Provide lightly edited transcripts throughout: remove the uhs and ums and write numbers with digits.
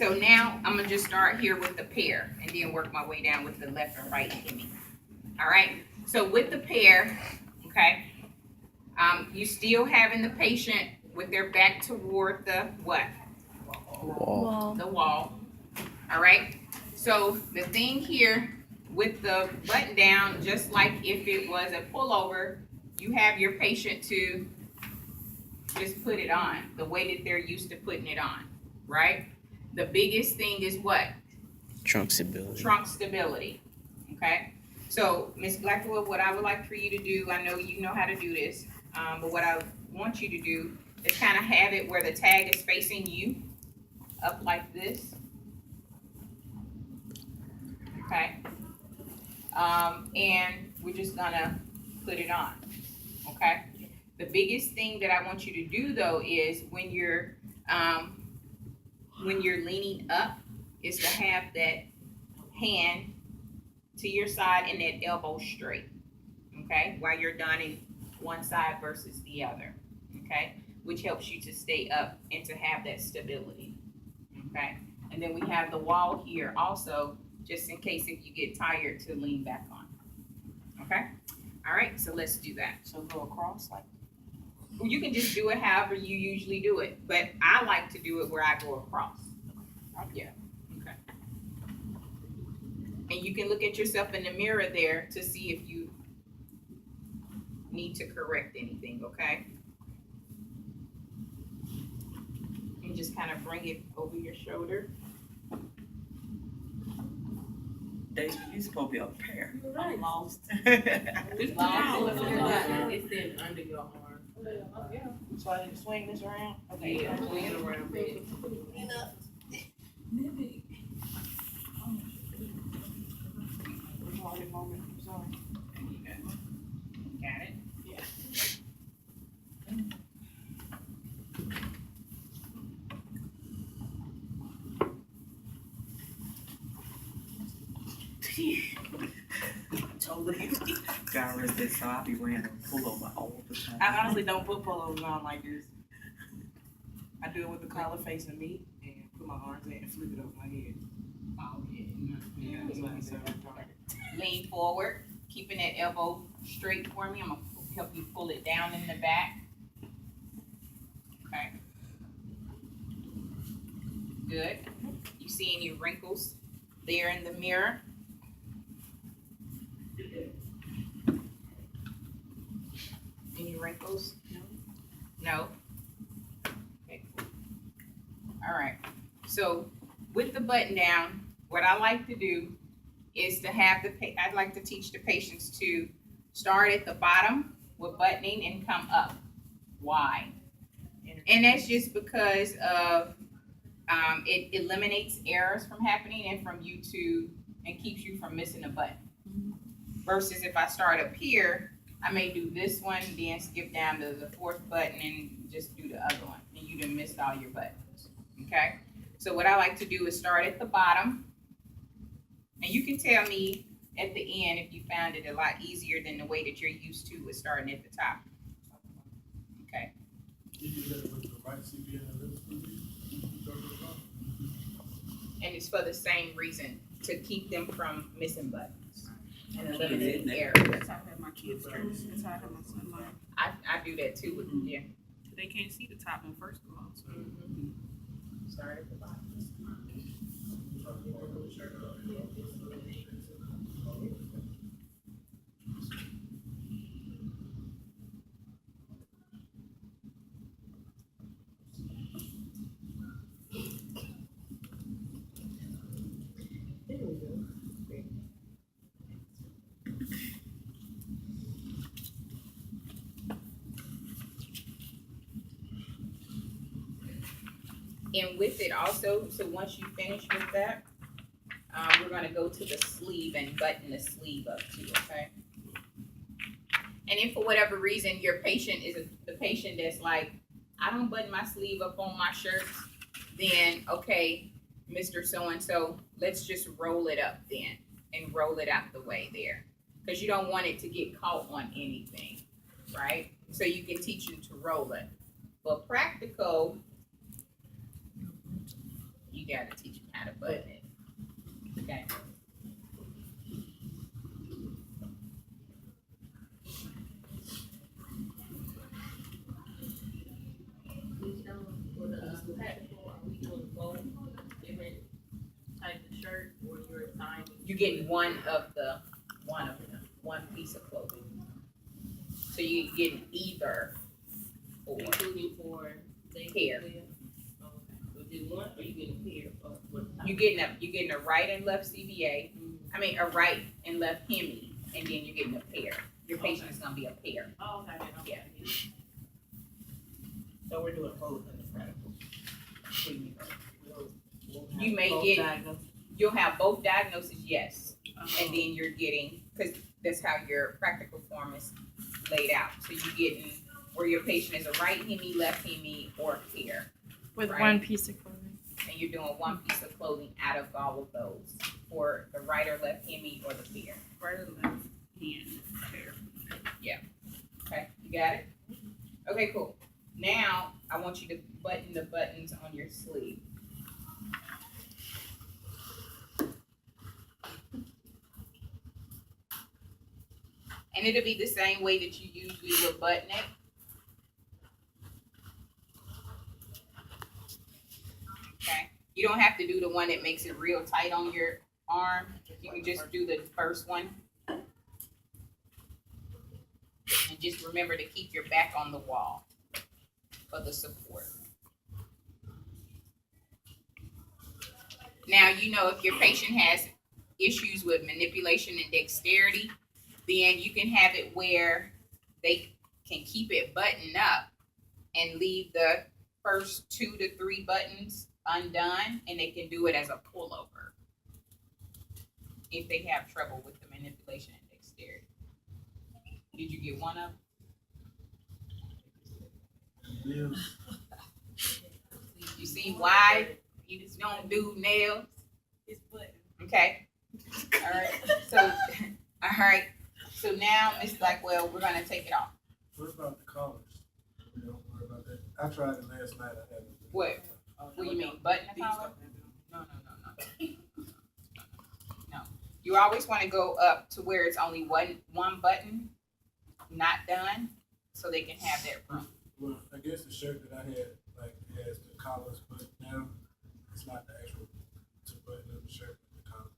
So now I'm gonna just start here with the pair and then work my way down with the left and right hemi. All right, so with the pair, okay, you still having the patient with their back toward the what? Wall. The wall. All right, so the thing here with the button down, just like if it was a pullover, you have your patient to just put it on the way that they're used to putting it on, right? The biggest thing is what? Trunk stability. Trunk stability, okay? So, Ms. Blackwood, what I would like for you to do, I know you know how to do this, but what I want you to do is kind of have it where the tag is facing you, up like this, okay? And we're just gonna put it on, okay? The biggest thing that I want you to do though is when you're leaning up is to have that hand to your side and that elbow straight, okay? While you're donning one side versus the other, okay? Which helps you to stay up and to have that stability, okay? And then we have the wall here also, just in case if you get tired to lean back on, okay? All right, so let's do that. So go across like. Well, you can just do it however you usually do it, but I like to do it where I go across. Yeah, okay. And you can look at yourself in the mirror there to see if you need to correct anything, okay? And just kind of bring it over your shoulder. Dave, you supposed to be a pair. Right. Lost. It's Long. It's in under your arm. So I need to swing this around? Okay. Yeah, swing it around, baby. Retarded moment, I'm sorry. Got it? Yeah. Totally. Gotta rest that, so I be wearing a pullover all the time. I honestly don't put pullovers on like this. I do it with the collar facing me and put my arms in and flip it over my head. Oh, Yeah, that's what I said. Lean forward, keeping that elbow straight for me. I'm gonna help you pull it down in the back. Okay. Good. You see any wrinkles there in the mirror? Any wrinkles? No? Okay. All right. So with the button down, what I like to do is to have I'd like to teach the patients to start at the bottom with buttoning and come up. Why? And that's just because of it eliminates errors from happening and keeps you from missing a button. Versus if I start up here, I may do this one, then skip down to the fourth button and just do the other one, and you done missed all your buttons, okay? So what I like to do is start at the bottom, and you can tell me at the end if you found it a lot easier than the way that you're used to with starting at the top. Okay. And it's for the same reason, to keep them from missing buttons and eliminating errors. That's how I have my kids' shirts. That's how I have my son mine. I do that too with yeah. They can't see the top one first of all. So. Start at the bottom. There we go. And with it also, so once you finish with that, we're gonna go to the sleeve and button the sleeve up too, okay? And if for whatever reason your patient is the patient that's like, I don't button my sleeve up on my shirts, then okay, Mr. So-and-so, let's just roll it up then and roll it out the way there. Because you don't want it to get caught on anything, right? So you can teach them to roll it. But practical, you gotta teach them how to button it. Okay. For the practical, are we doing both different types of shirt, or you're assigning? You're getting one of them, one piece of clothing. So you're getting either or. Including for they Pair. Okay. So do one, or you get a pair of what? You're getting a right and left CBA. I mean, a right and left hemi, and then you're getting a pair. Your patient is gonna be a pair. Oh, okay, okay. So we're doing both in the practical. You may get, you'll have both diagnoses, yes, and then you're getting, because that's how your practical form is laid out. So you're getting where your patient is a right hemi, left hemi, or pair, With Right. one piece of clothing. and you're doing one piece of clothing out of all of those for the right or left hemi or the pair. Right or left hand pair. Okay, you got it? Okay, cool. Now, I want you to button the buttons on your sleeve. And it'll be the same way that you usually would button it. Okay, you don't have to do the one that makes it real tight on your arm. You can just do the first one. And just remember to keep your back on the wall for the support. Now, you know, if your patient has issues with manipulation and dexterity, then you can have it where they can keep it buttoned up and leave the first 2 to 3 buttons undone, and they can do it as a pullover if they have trouble with the manipulation and dexterity. Did you get one of them? You see why you just don't do nails? It's button. Okay. All right. So, all right. So now, Miss Blackwell, we're gonna take it off. What about the collars? We don't worry about that. I tried it last night. I haven't. What? What do you mean, button the collar? No. No. You always want to go up to where it's only one button, not done, so they can have that room. Well, I guess the shirt that I had, like, it has the collars buttoned down. It's not the actual to button up the shirt with the collar.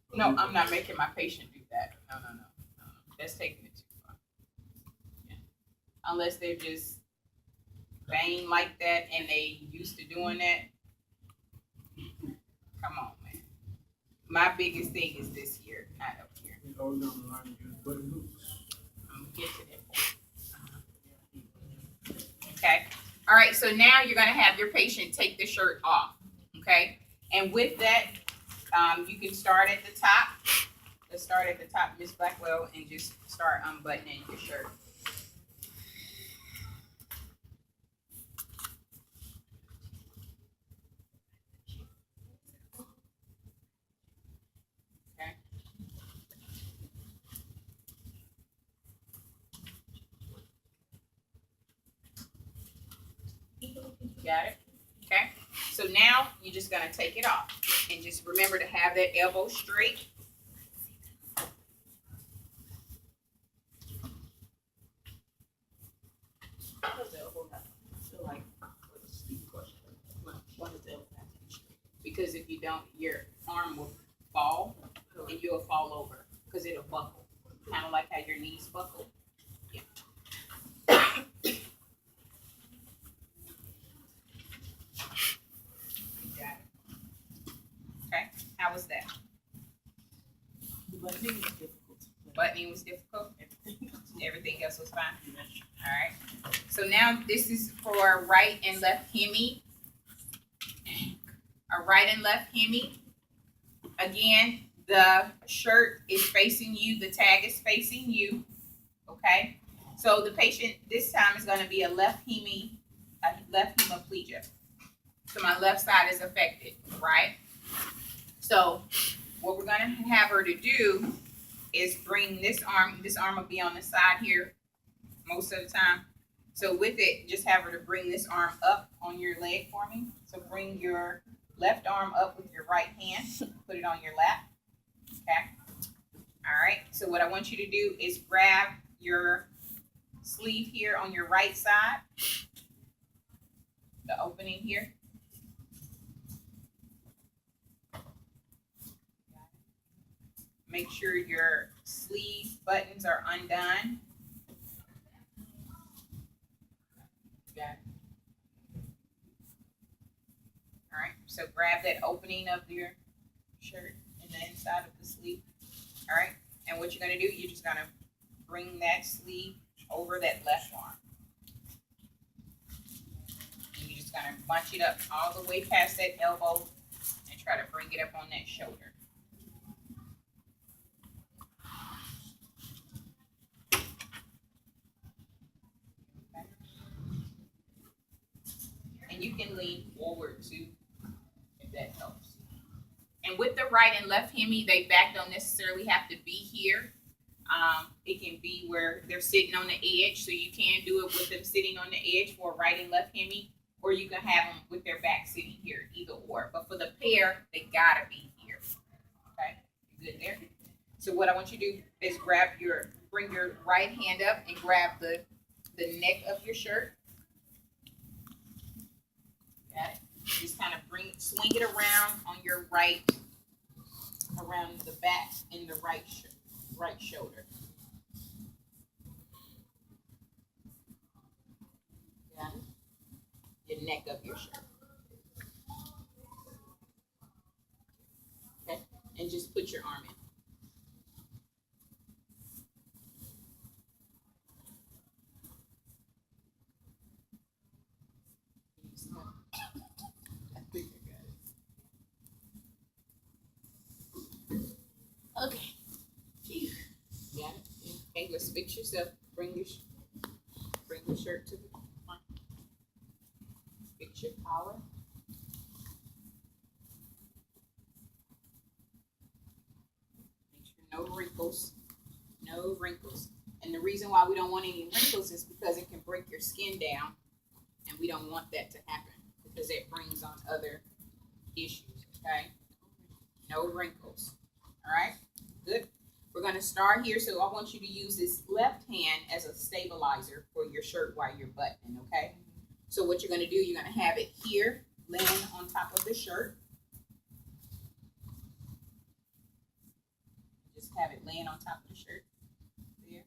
But No, we- I'm not making my patient do that. No. That's taking it too far. Yeah. Unless they're just vain like that and they used to doing that. Come on, man. My biggest thing is this here, not up here. We always gonna learn to use button hoops. I'm gonna get to that point. Okay. All right. So now you're gonna have your patient take the shirt off. Okay. And with that, you can start at the top. Let's start at the top, Miss Blackwell, and just start unbuttoning your shirt. Okay. Got it? Okay. So now you're just gonna take it off, and just remember to have that elbow straight. Because if you don't, your arm will fall and you'll fall over because it'll buckle. Kind of like how your knees buckle. Yeah. Got it. Okay, how was that? Buttoning is difficult. Buttoning was difficult? Everything else was fine? All right. So now this is for right and left hemi. A right and left hemi. Again, the shirt is facing you, the tag is facing you. Okay. So the patient this time is going to be a left hemiplegia. So my left side is affected, right? So what we're going to have her to do is bring this arm will be on the side here most of the time. So with it, just have her to bring this arm up on your leg for me. So bring your left arm up with your right hand. Put it on your lap. Okay. All right. So what I want you to do is grab your sleeve here on your right side, the opening here. Make sure your sleeve buttons are undone. Got it. All right, so grab that opening of your shirt and the inside of the sleeve. All right, and what you're gonna do, you're just gonna bring that sleeve over that left arm. And you're just gonna bunch it up all the way past that elbow and try to bring it up on that shoulder. Okay. And you can lean forward too, if that helps. And with the right and left hemi, they back don't necessarily have to be here. It can be where they're sitting on the edge, so you can do it with them sitting on the edge for right and left hemi, or you can have them with their back sitting here, either or. But for the pair, they gotta be here. Okay, you good there? So what I want you to do is bring your right hand up and grab the neck of your shirt. Got it? Just kind of swing it around on your right, around the back and the right shoulder. Got it? Your neck of your shirt. Okay, and just put your arm in. Okay. Phew. Got it. Okay, let's fix yourself. Bring your shirt to the front. Fix your collar. Make sure no wrinkles. No wrinkles. And the reason why we don't want any wrinkles is because it can break your skin down, and we don't want that to happen because it brings on other issues. Okay. No wrinkles. All right. Good. We're going to start here. So I want you to use this left hand as a stabilizer for your shirt while you're buttoning, okay? So what you're going to do, you're going to have it here, laying on top of the shirt. Just have it laying on top of the shirt. There.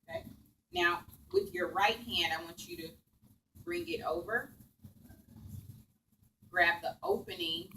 Okay. Now, with your right hand, I want you to bring it over. Grab the opening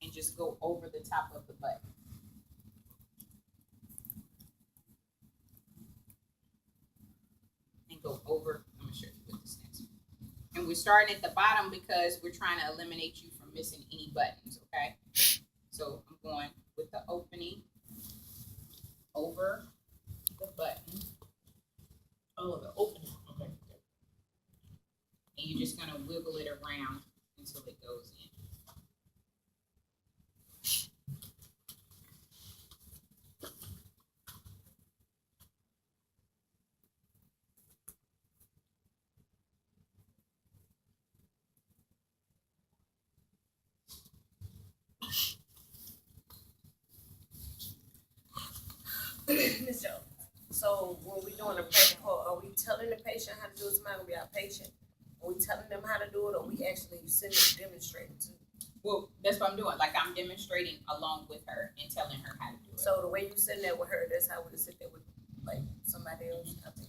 and just go over the top of the button. And go over. I'm going to show you what this next one. And we're starting at the bottom because we're trying to eliminate you from missing any buttons, okay? So I'm going with the opening over the button. Oh, the opening. Okay. And you're just going to wiggle it around until it goes in. Miss Jones, so when we doing a pregnant hold, are we telling the patient how to do it? Somebody gonna be our patient? Are we telling them how to do it, or we actually sitting and demonstrating too? Well, that's what I'm doing. Like, I'm demonstrating along with her and telling her how to do it. So the way you sitting there with her, that's how we sit there with like somebody else. I think.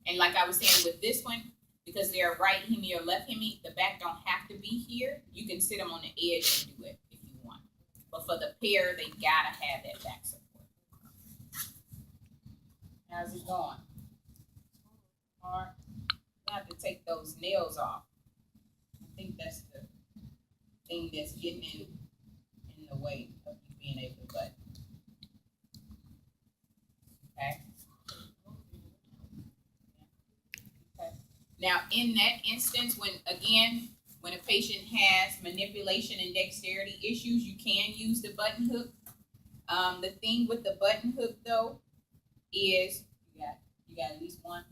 And like I was saying with this one, because they're right hemi or left hemi, the back don't have to be here. You can sit them on the edge and do it if you want. But for the pair, they gotta have that back support. How's it going? Hard. You have to take those nails off. I think that's the thing that's getting in the way of you being able to button. Okay. Okay. Now, in that instance, when a patient has manipulation and dexterity issues, you can use the button hook. The thing with the button hook, though, is you got at least one.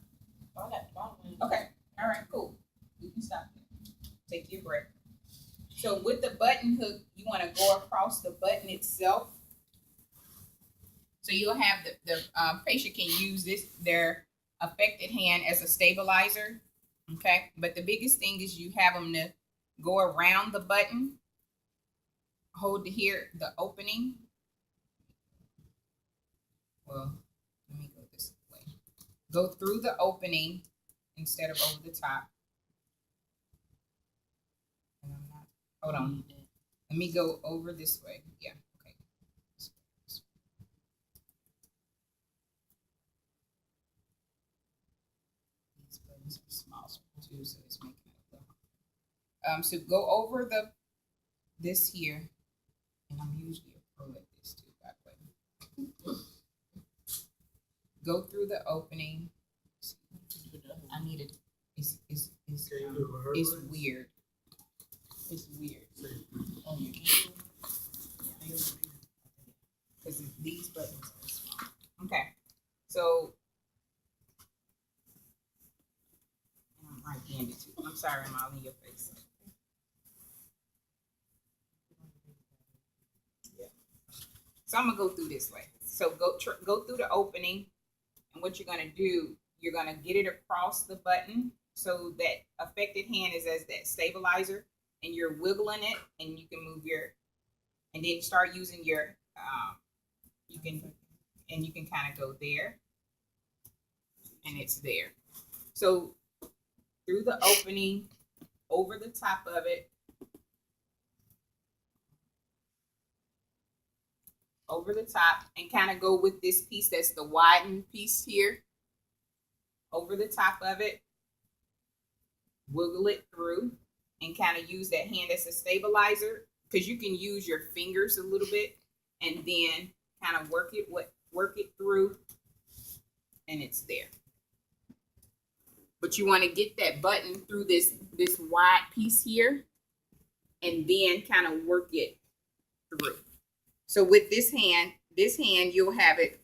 Oh, I got the bottom one. Okay. All right. Cool. We can stop there. Take your breath. So with the button hook, you want to go across the button itself. So you'll have the patient can use their affected hand as a stabilizer, okay? But the biggest thing is you have them to go around the button, hold the opening. Well, let me go this way. Go through the opening instead of over the top. And I'm not, hold on. Let me go over this way. Yeah, okay. These buttons are small too, so it's making it a little. So go over this here, and I'm usually a pro at this too, by the way. Go through the opening. I need it. It's weird. It's weird. Oh, you can't. Because these buttons are small. Okay. So I'm right-handed too. I'm sorry, I'm all in your face. Yeah. So I'm gonna go through this way. So go through the opening, and what you're gonna do, you're gonna get it across the button so that affected hand is as that stabilizer, and you're wiggling it, and you can move and then start using your you can kind of go there, and it's there. So through the opening, over the top of it, over the top, and kind of go with this piece that's the widened piece here, over the top of it, wiggle it through, and kind of use that hand as a stabilizer, because you can use your fingers a little bit and then kind of work it through, and it's there. But you want to get that button through this wide piece here, and then kind of work it through. So with this hand you'll have it,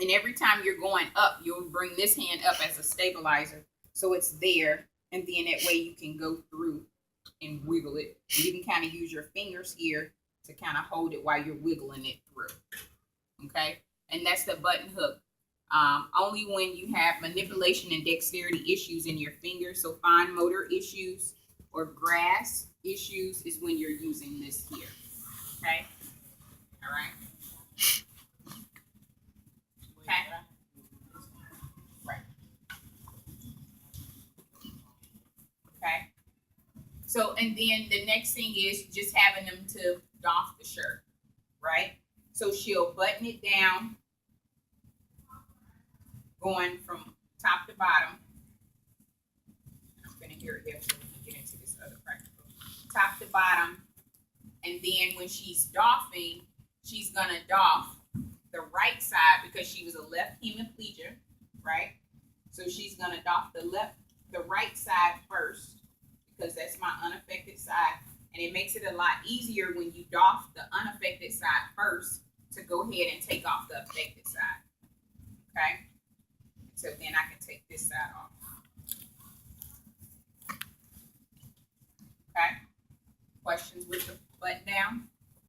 and every time you're going up, you'll bring this hand up as a stabilizer, so it's there, and then that way you can go through and wiggle it. And you can kind of use your fingers here to kind of hold it while you're wiggling it through. Okay, and that's the button hook. Only when you have manipulation and dexterity issues in your fingers, so fine motor issues or grasp issues, is when you're using this here. Okay, all right. Okay. Right. Okay. So, and then the next thing is just having them to doff the shirt, right? So she'll button it down, going from top to bottom. I'm gonna hear it after we get into this other practical. Top to bottom, and then when she's doffing, she's gonna doff the right side because she was a left hemiplegia, right? So she's gonna doff the right side first, because that's my unaffected side, and it makes it a lot easier when you doff the unaffected side first to go ahead and take off the affected side. Okay, so then I can take this side off. Okay, questions with the button down?